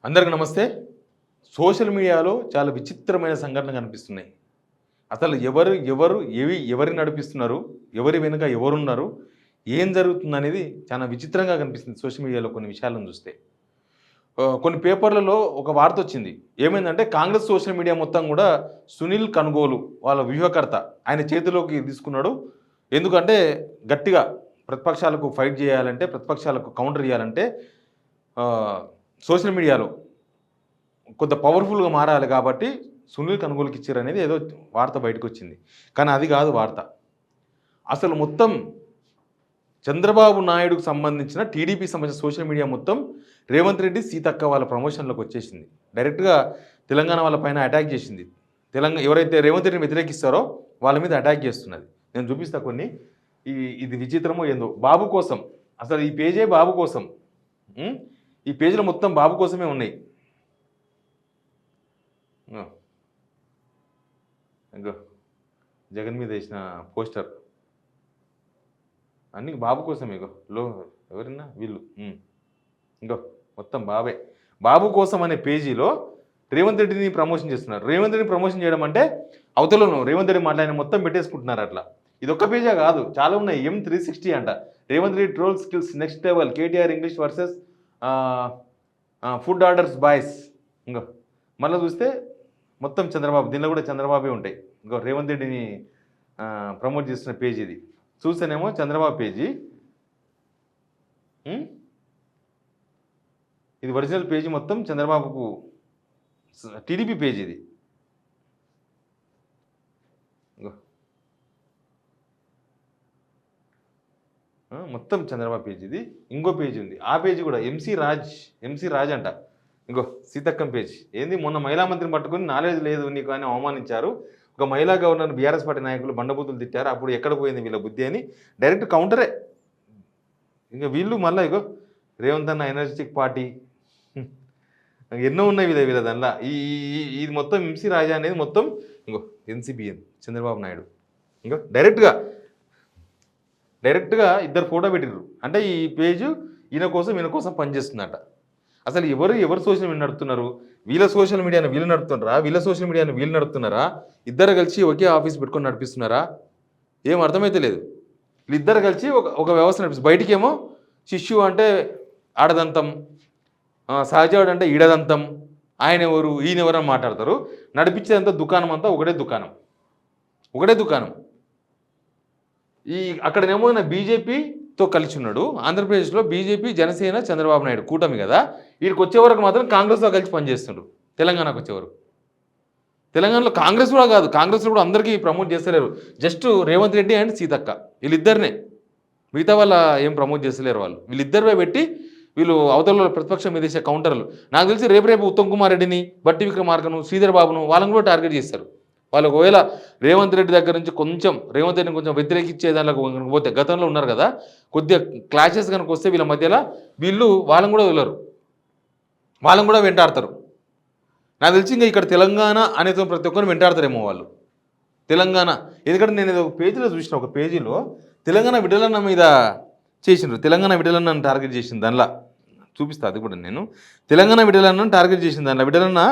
అందరికీ నమస్తే. సోషల్ మీడియాలో చాలా విచిత్రమైన సంఘటనలు కనిపిస్తున్నాయి. అసలు ఎవరిని నడిపిస్తున్నారు? ఎవరి వెనుక ఎవరున్నారు? ఏం జరుగుతుందనేది చాలా విచిత్రంగా కనిపిస్తుంది సోషల్ మీడియాలో కొన్ని విషయాలను చూస్తే. కొన్ని పేపర్లలో ఒక వార్తొచ్చింది. ఏమైందంటే కాంగ్రెస్ సోషల్ మీడియా మొత్తం కూడా సునీల్ కనుగోలు వాళ్ళ వ్యూహకర్త ఆయన చేతిలోకి తీసుకున్నాడు. ఎందుకంటే గట్టిగా ప్రతిపక్షాలకు ఫైట్ చేయాలంటే, ప్రతిపక్షాలకు కౌంటర్ చేయాలంటే సోషల్ మీడియాలో కొంత పవర్ఫుల్గా మారాలి కాబట్టి సునీల్ కనుగోలుకి ఇచ్చారనేది ఏదో వార్త బయటకు వచ్చింది. కానీ అది కాదు వార్త. అసలు మొత్తం చంద్రబాబు నాయుడుకు సంబంధించిన టీడీపీకి సంబంధించిన సోషల్ మీడియా మొత్తం రేవంత్ రెడ్డి సీతక్క వాళ్ళ ప్రమోషన్లోకి వచ్చేసింది. డైరెక్ట్గా తెలంగాణ వాళ్ళ పైన అటాక్ చేసింది. ఎవరైతే రేవంత్ రెడ్డిని వ్యతిరేకిస్తారో వాళ్ళ మీద అటాక్ చేస్తున్నది. నేను చూపిస్తా కొన్ని. ఇది విచిత్రమో ఏందో. బాబు కోసం, అసలు ఈ పేజే బాబు కోసం. ఈ పేజీలో మొత్తం బాబు కోసమే ఉన్నాయి. ఇంకో జగన్ మీద వేసిన పోస్టర్ అన్ని బాబు కోసమే. ఎవరన్నా వీళ్ళు ఇంకో మొత్తం బాబే. బాబు కోసం అనే పేజీలో రేవంత్ రెడ్డిని ప్రమోషన్ చేస్తున్నారు. రేవంత్ రెడ్డిని ప్రమోషన్ చేయడం అంటే అవతలను రేవంత్ రెడ్డి మాట్లాడిన మొత్తం పెట్టేసుకుంటున్నారు. అట్లా ఇది ఒక్క పేజా కాదు, చాలా ఉన్నాయి. M360 అంట. Revanth Reddy troll skills next level, KTR English versus food orders boys. ఇంకో మళ్ళీ చూస్తే మొత్తం చంద్రబాబు, దీనిలో కూడా చంద్రబాబే ఉంటాయి. ఇంకో రేవంత్ రెడ్డిని ప్రమోట్ చేస్తున్న పేజీ ఇది. చూస్తేనేమో చంద్రబాబు పేజీ, ఇది ఒరిజినల్ పేజీ మొత్తం చంద్రబాబుకు టీడీపీ పేజీ ఇది. మొత్తం చంద్రబాబు పేజీ ఇది. ఇంకో పేజీ ఉంది, ఆ పేజీ కూడా ఎంసీ రాజ్ అంట. ఇంకో సీతక్కం పేజీ. ఏంది, మొన్న మహిళా మంత్రిని పట్టుకుని నాలెడ్జ్ లేదు నీకు అని అవమానించారు. ఒక మహిళా గవర్నర్ బీఆర్ఎస్ పార్టీ నాయకులు బండబూతులు తిట్టారు. అప్పుడు ఎక్కడ పోయింది వీళ్ళ బుద్ధి అని డైరెక్ట్ కౌంటరే. ఇంకా వీళ్ళు మళ్ళీ రేవంత్ అన్న ఎనర్జెటిక్ పార్టీ ఎన్నో ఉన్నాయి వీళ్ళ దానిలో. ఇది మొత్తం ఎంసీ రాజా అనేది మొత్తం ఎన్సీబీఎన్ చంద్రబాబు నాయుడు. ఇంకా డైరెక్ట్గా ఇద్దరు ఫోటో పెట్టిర్రు. అంటే ఈ పేజు ఈయన కోసం పనిచేస్తుందట. అసలు ఎవరు సోషల్ మీడియా నడుపుతున్నారు? వీళ్ళ సోషల్ మీడియాను వీళ్ళు నడుపుతున్నారా? వీళ్ళ సోషల్ మీడియాను వీళ్ళు నడుపుతున్నారా? ఇద్దరు కలిసి ఒకే ఆఫీస్ పెట్టుకొని నడిపిస్తున్నారా? ఏం అర్థమైతే లేదు. వీళ్ళిద్దరు కలిసి ఒక వ్యవస్థ నడిపిస్తారు. బయటికేమో శిష్యు అంటే ఆడదంతం, సహజవాడు అంటే ఈడదంతం, ఆయన ఎవరు ఈయన ఎవరు అని మాట్లాడతారు. నడిపించేదంతా దుకాణం అంతా ఒకటే దుకాణం. అక్కడనేమో బీజేపీతో కలిసి ఉన్నాడు. ఆంధ్రప్రదేశ్లో బీజేపీ, జనసేన, చంద్రబాబు నాయుడు కూటమి కదా. వీడికి వచ్చే వరకు మాత్రం కాంగ్రెస్తో కలిసి పనిచేస్తున్నాడు. తెలంగాణకు వచ్చే వరకు తెలంగాణలో కాంగ్రెస్ కూడా కాదు, కాంగ్రెస్లో కూడా అందరికీ ప్రమోట్ చేస్తలేరు. జస్ట్ రేవంత్ రెడ్డి అండ్ సీతక్క వీళ్ళిద్దరినే, మిగతా వాళ్ళ ఏం ప్రమోట్ చేస్తలేరు. వీళ్ళిద్దరిపై పెట్టి వీళ్ళు అవతల ప్రతిపక్షం మీద వేసే కౌంటర్లు. నాకు తెలిసి రేపు ఉత్తమ్ కుమార్ రెడ్డిని, బట్టి విక్రమార్కను, శ్రీధర్ బాబును వాళ్ళని కూడా టార్గెట్ చేస్తారు. వాళ్ళు ఒకవేళ రేవంత్ రెడ్డి దగ్గర నుంచి రేవంత్ రెడ్డిని కొంచెం వ్యతిరేకించే దానిలోకి పోతే, గతంలో ఉన్నారు కదా, కొద్దిగా క్లాషెస్ కనుక వస్తే వీళ్ళ మధ్యలో వాళ్ళని కూడా వదలరు, వాళ్ళని కూడా వెంటాడతారు. నాకు తెలిసి ఇంకా ఇక్కడ తెలంగాణ అనేది ప్రతి ఒక్కరు వెంటాడతారేమో వాళ్ళు. తెలంగాణ ఎందుకంటే నేను ఒక పేజీలో చూసిన, ఒక పేజీలో తెలంగాణ విడలన్న మీద చేసిండ్రు. తెలంగాణ విడలన్నను టార్గెట్ చేసింది. దానిలో చూపిస్తా, అది కూడా నేను తెలంగాణ విడలన్నను టార్గెట్ చేసింది. దానిలో విడలన్న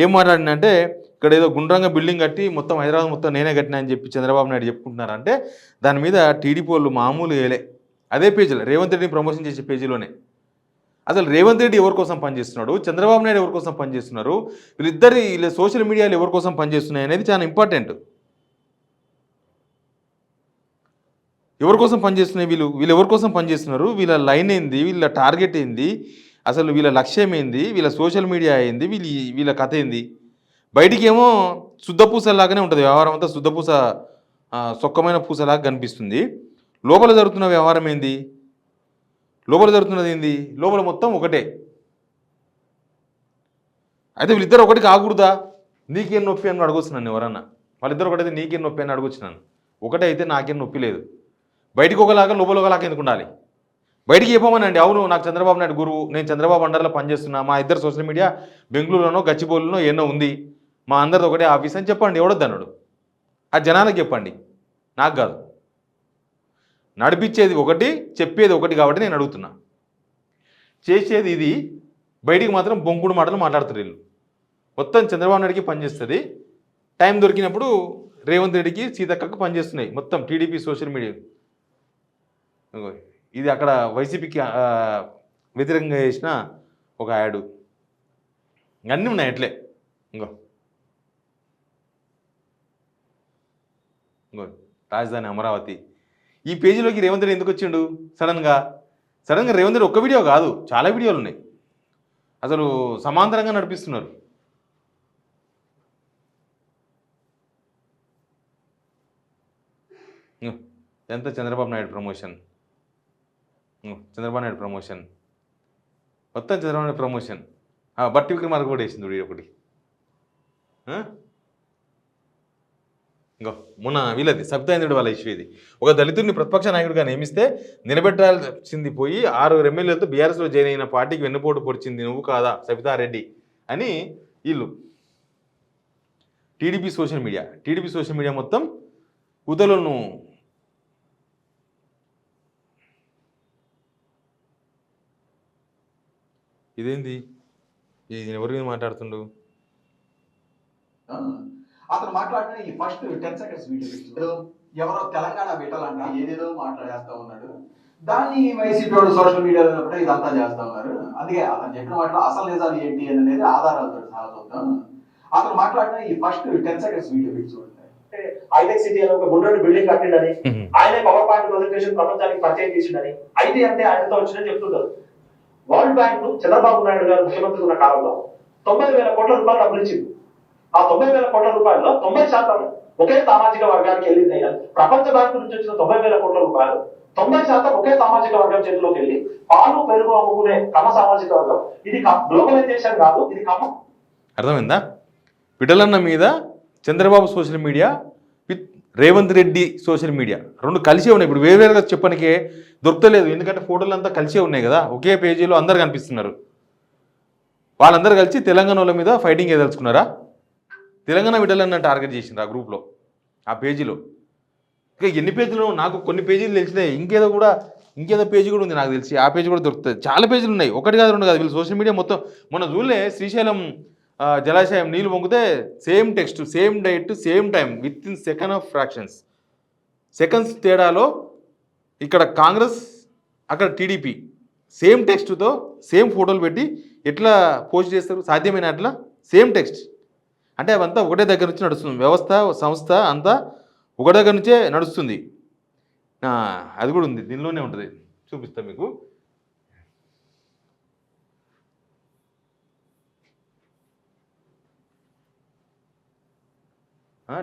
ఏం మాట్లాడినంటే, ఇక్కడ ఏదో గుండ్రంగా బిల్డింగ్ కట్టి మొత్తం హైదరాబాద్ మొత్తం నేనే కట్టినా అని చెప్పి చంద్రబాబు నాయుడు చెప్పుకుంటున్నారంటే దాని మీద టీడీపీ వాళ్ళు మామూలు వేయలే. అదే పేజీలో రేవంత్ రెడ్డిని ప్రమోషన్ చేసే పేజీలోనే అసలు రేవంత్ రెడ్డి ఎవరి కోసం పనిచేస్తున్నాడు, చంద్రబాబు నాయుడు ఎవరి కోసం పనిచేస్తున్నారు, వీళ్ళ సోషల్ మీడియాలో ఎవరి కోసం పనిచేస్తున్నాయి అనేది చాలా ఇంపార్టెంట్. ఎవరి కోసం పనిచేస్తున్నాయి వీళ్ళు ఎవరి కోసం పనిచేస్తున్నారు, వీళ్ళ లైన్ ఏంది, వీళ్ళ టార్గెట్ ఏంది, అసలు వీళ్ళ లక్ష్యం ఏంది, వీళ్ళ సోషల్ మీడియా ఏంది, వీళ్ళ కథ ఏంది. బయటికి ఏమో శుద్ధపూసలాగానే ఉంటుంది వ్యవహారం అంతా, శుద్ధపూస సొక్కమైన పూసలాగా కనిపిస్తుంది. లోపల జరుగుతున్న వ్యవహారం ఏంది, లోపల జరుగుతున్నది ఏంది, లోపల మొత్తం ఒకటే. అయితే వీళ్ళిద్దరు ఒకటి కాకూడదా, నీకేం నొప్పి అని అడగొచ్చున్నాను ఎవరన్నా. వాళ్ళిద్దరు ఒకటైతే నీకేం నొప్పి అని అడగొచ్చినాను. ఒకటే అయితే నాకేం నొప్పి లేదు. బయటికి ఒకలాగా లోపల ఒకలాగా ఎందుకు ఉండాలి? బయటికి చెప్పమనండి, అవును నాకు చంద్రబాబు నాయుడు గురువు, నేను చంద్రబాబు అండర్లో పనిచేస్తున్నా, మా ఇద్దరు సోషల్ మీడియా బెంగళూరులోనో గచ్చిబౌలిలోనో ఎన్నో ఉంది, మా అందరిది ఒకటే ఆఫీస్ అని చెప్పండి. ఎవడొద్దన్నాడు? ఆ జనాలకు చెప్పండి, నాకు కాదు. నడిపించేది ఒకటి, చెప్పేది ఒకటి కాబట్టి నేను అడుగుతున్నా. చేసేది ఇది, బయటికి మాత్రం బొంకుడు మాటలు మాట్లాడుతారు వీళ్ళు. మొత్తం చంద్రబాబు నాయుడికి పనిచేస్తుంది. టైం దొరికినప్పుడు రేవంత్ రెడ్డికి సీతక్కకు పనిచేస్తున్నాయి మొత్తం టీడీపీ సోషల్ మీడియా. ఇది అక్కడ వైసీపీకి వ్యతిరేకంగా చేసిన ఒక యాడ్. అన్నీ ఉన్నాయి అట్లే. ఇంకో రాజధాని అమరావతి. ఈ పేజీలోకి రేవంత్ రెడ్డి ఎందుకు వచ్చిండు సడన్గా రేవంత్ రెడ్డి ఒక్క వీడియో కాదు, చాలా వీడియోలు ఉన్నాయి. అసలు సమాంతరంగా నడిపిస్తున్నారు. ఎంత చంద్రబాబు నాయుడు ప్రమోషన్, మొత్తం చంద్రబాబు నాయుడు ప్రమోషన్. బట్టి విక్రమార్క కూడా వేసింది వీడియో ఒకటి. ఇంకో మొన్న వీళ్ళది సబితాయింద్రుడు వాళ్ళ ఇష్యూ ఇది. ఒక దళితుడిని ప్రతిపక్ష నాయకుడిగా నియమిస్తే నిలబెట్టాల్సింది పోయి 6 ఎమ్మెల్యేలతో బీఆర్ఎస్లో జాయిన్ అయిన పార్టీకి వెన్నుపోటు పొడిచింది నువ్వు కాదా సబితారెడ్డి అని వీళ్ళు టీడీపీ సోషల్ మీడియా మొత్తం కుతలను. ఇదేంది, ఎవరి మీద మాట్లాడుతుండు? అతను మాట్లాడిన ఈ ఫస్ట్ 10 seconds వీడియో ఎవరో తెలంగాణ పెట్టాలంట ఏదేదో మాట్లాడేస్తా ఉన్నాడు. దాన్ని వైసీపీ వాడు సోషల్ మీడియాలో కూడా ఇదంతా చేస్తా ఉన్నారు. అందుకే అతను చెప్పిన వాటిలో అసలు నిజాలు ఏంటి అనేది ఆధారాలతో సహా చూద్దాం. అతను మాట్లాడిన ఈ ఫస్ట్ 10 seconds వీడియో చూడండి. హైటెక్ సిటీ అని ఒక గుండ్రని బిల్డింగ్ కట్టిండని, ఆయనే పవర్ పాయింట్ ప్రజెంటేషన్ ప్రపంచానికి పరిచయం చేసిండని, ఐటీ అంటే ఆయనతో వచ్చిందని చెప్తుంటారు. వరల్డ్ బ్యాంక్ చంద్రబాబు నాయుడు గారు ముఖ్యమంత్రి ఉన్న కాలంలో 90,000 కోట్ల రూపాయలు డబ్బులు ఇచ్చింది. ఆ 90,000 కోట్ల రూపాయల్లో 90% ఒకే సామాజిక వర్గానికి వెళ్ళింది. ప్రపంచ బ్యాంకు నుంచి వచ్చిన 90,000 కోట్ల రూపాయలు 90% ఒకే సామాజిక వర్గం చేతిలోకి వెళ్ళి పాలు పెరుగు అమ్ముకునే కమ సామాజిక వర్గం. ఇది గ్లోబలైజేషన్ కాదు, ఇది కమ. అర్థమైందా? పిటలన్న మీద Chandrababu social media with Revanth Reddy social media రెండు కలిసే ఉన్నాయి. ఇప్పుడు వేరువేరుగా చెప్పడానికే దొరకలేదు, ఎందుకంటే ఫోటోలు అంతా కలిసే ఉన్నాయి కదా, ఒకే పేజీలో అందరు కనిపిస్తున్నారు. వాళ్ళందరూ కలిసి తెలంగాణ వాళ్ళ మీద ఫైటింగ్ ఏదలుచుకున్నారా? తెలంగాణ విడలన్న టార్గెట్ చేసిండ్రు ఆ గ్రూప్లో, ఆ పేజీలో. ఇంకా ఎన్ని పేజీలు నాకు కొన్ని పేజీలు తెలిసినాయి, ఇంకేదో పేజీ కూడా ఉంది నాకు తెలిసి, ఆ పేజీ కూడా దొరుకుతుంది. చాలా పేజీలు ఉన్నాయి, ఒకటి కాదు రెండు కాదు. వీళ్ళు సోషల్ మీడియా మొత్తం మొన్న చూడలే, శ్రీశైలం జలాశయం నీళ్ళు పొంగితే same text, same date, same time, within second of fractions seconds తేడాలో ఇక్కడ కాంగ్రెస్ అక్కడ టీడీపీ సేమ్ టెక్స్ట్తో సేమ్ ఫోటోలు పెట్టి ఎట్లా పోస్ట్ చేస్తారు? సాధ్యమైన అట్లా సేమ్ టెక్స్ట్ అంటే అవంతా ఒకటే దగ్గర నుంచి నడుస్తుంది. వ్యవస్థ సంస్థ అంతా ఒకటే దగ్గర నుంచే నడుస్తుంది. అది కూడా ఉంది, దీనిలోనే ఉంటుంది, చూపిస్తా మీకు.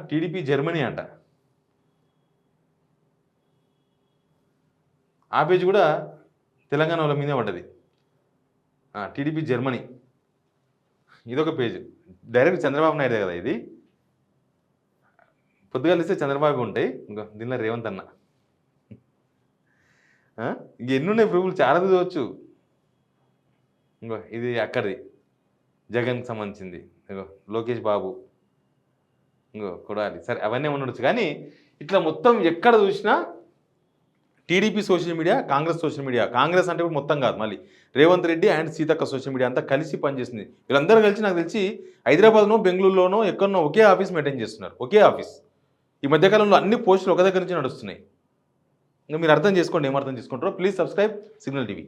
టీడీపీ జర్మనీ అంట, ఆ పేజ్ కూడా తెలంగాణ వాళ్ళ మీదే ఉంటుంది. టీడీపీ జర్మనీ ఇదొక పేజ్, డైరెక్ట్ చంద్రబాబు నాయుడు కదా ఇది. పొద్దుగా ఇస్తే చంద్రబాబు ఉంటాయి, ఇంకా దీనిలో రేవంత్ అన్న. ఎన్నున్నాయి ప్రూఫ్లు, చాలా చూడవచ్చు. ఇంకో ఇది అక్కడిది, జగన్కి సంబంధించింది. ఇంకో లోకేష్ బాబు, ఇంకో కొడాలి. సరే అవన్నీ ఉండొచ్చు, కానీ ఇట్లా మొత్తం ఎక్కడ చూసినా TDP social media, Congress social media. Congress అంటే ఇప్పుడు మొత్తం కాదు, మళ్ళీ Revanth Reddy and Seethakka social media అంతా కలిసి పనిచేస్తుంది. వీళ్ళందరూ కలిసి నాకు తెలిసి హైదరాబాద్లో, బెంగళూరులోనో ఎక్కడనో ఒకే ఆఫీస్ మెయింటైన్ చేస్తున్నారు, ఒకే ఆఫీస్. ఈ మధ్యకాలంలో అన్ని పోస్టులు ఒక దగ్గర నుంచి నడుస్తున్నాయి. ఇంకా మీరు అర్థం చేసుకోండి, ఏమర్థం చేసుకుంటారో. Please subscribe signal TV.